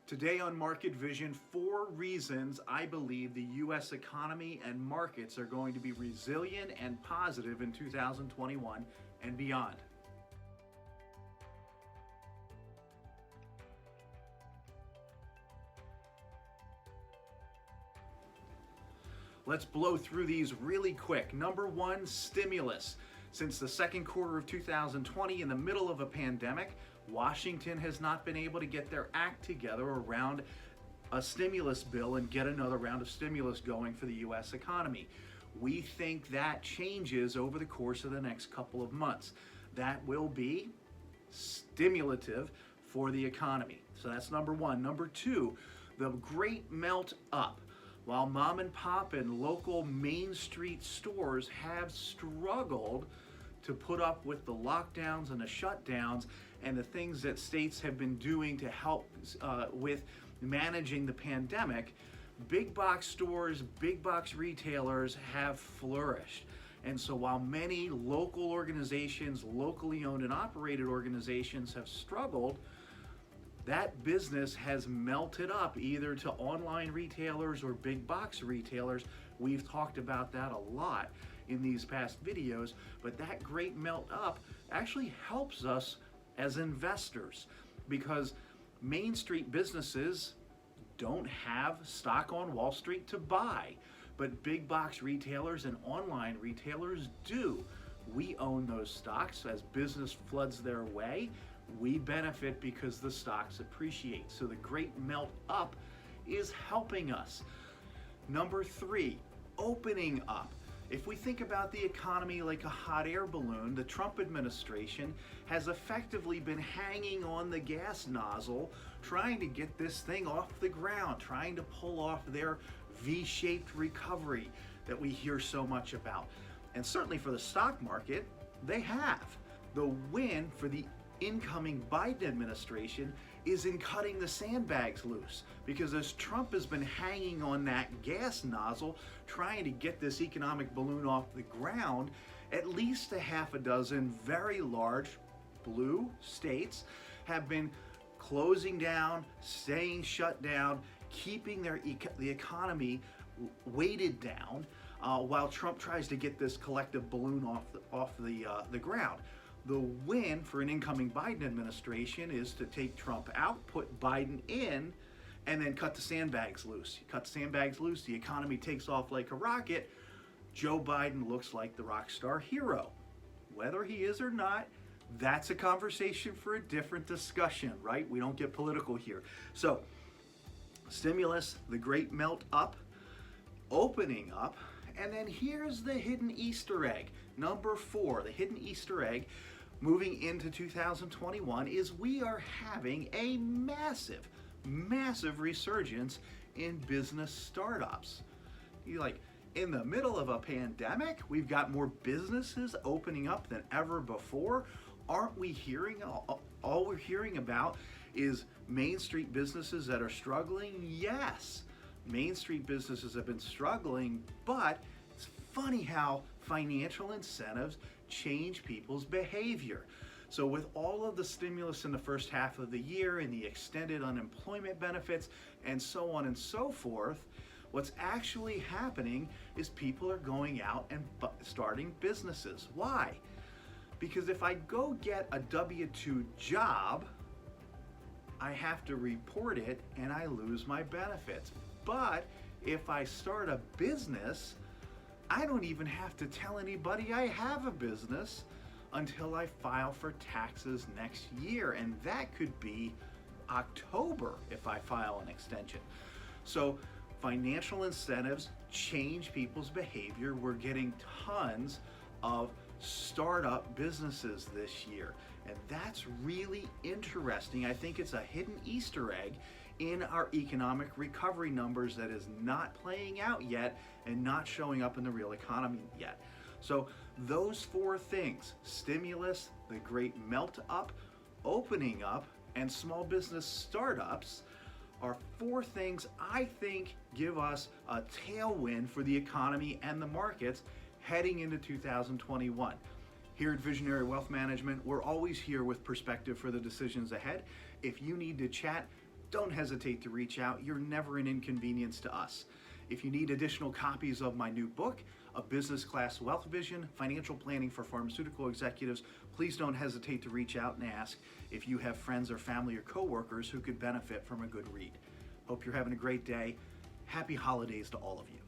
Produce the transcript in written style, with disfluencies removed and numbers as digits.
Today on Market Vision, 4 reasons I believe the U.S. economy and markets are going to be resilient and positive in 2021 and beyond. Let's blow through these really quick. Number 1, stimulus. Since the second quarter of 2020, in the middle of a pandemic, Washington has not been able to get their act together around a stimulus bill and get another round of stimulus going for the U.S. economy. We think that changes over the course of the next couple of months. That will be stimulative for the economy. So that's number 1. Number 2, the great melt up. While mom and pop and local Main Street stores have struggled to put up with the lockdowns and the shutdowns and the things that states have been doing to help with managing the pandemic, big box stores, big box retailers have flourished. And so while many local organizations, locally owned and operated organizations have struggled, that business has melted up either to online retailers or big box retailers. We've talked about that a lot in these past videos, but that great melt up actually helps us as investors because Main Street businesses don't have stock on Wall Street to buy, but big box retailers and online retailers do. We own those stocks. As business floods their way, we benefit because the stocks appreciate. So the great melt up is helping us. Number 3, opening up. If we think about the economy like a hot air balloon, the Trump administration has effectively been hanging on the gas nozzle, trying to get this thing off the ground, trying to pull off their V-shaped recovery that we hear so much about. And certainly for the stock market, they have. The win for the incoming Biden administration is in cutting the sandbags loose, because as Trump has been hanging on that gas nozzle trying to get this economic balloon off the ground, at least a half a dozen very large blue states have been closing down, staying shut down, keeping the economy weighted down while Trump tries to get this collective balloon off the ground. The win for an incoming Biden administration is to take Trump out, put Biden in, and then cut the sandbags loose. You cut the sandbags loose, the economy takes off like a rocket. Joe Biden looks like the rock star hero. Whether he is or not, that's a conversation for a different discussion, right? We don't get political here. So, stimulus, the great melt up, opening up, and then here's the hidden Easter egg. Number 4, the hidden Easter egg moving into 2021 is we are having a massive resurgence in business startups. In the middle of a pandemic, we've got more businesses opening up than ever before. Aren't we hearing, all we're hearing about is Main Street businesses that are struggling? Yes. Main Street businesses have been struggling, but it's funny how financial incentives change people's behavior. So with all of the stimulus in the first half of the year and the extended unemployment benefits and so on and so forth, what's actually happening is people are going out and starting businesses. Why? Because if I go get a W-2 job, I have to report it and I lose my benefits. But if I start a business, I don't even have to tell anybody I have a business until I file for taxes next year. And that could be October if I file an extension. So financial incentives change people's behavior. We're getting tons of startup businesses this year. And that's really interesting. I think it's a hidden Easter egg in our economic recovery numbers that is not playing out yet and not showing up in the real economy yet. So those 4 things, stimulus, the great melt up, opening up, and small business startups are 4 things I think give us a tailwind for the economy and the markets heading into 2021. Here at Visionary Wealth Management, we're always here with perspective for the decisions ahead. If you need to chat, don't hesitate to reach out. You're never an inconvenience to us. If you need additional copies of my new book, A Business Class Wealth Vision, Financial Planning for Pharmaceutical Executives, please don't hesitate to reach out and ask if you have friends or family or coworkers who could benefit from a good read. Hope you're having a great day. Happy holidays to all of you.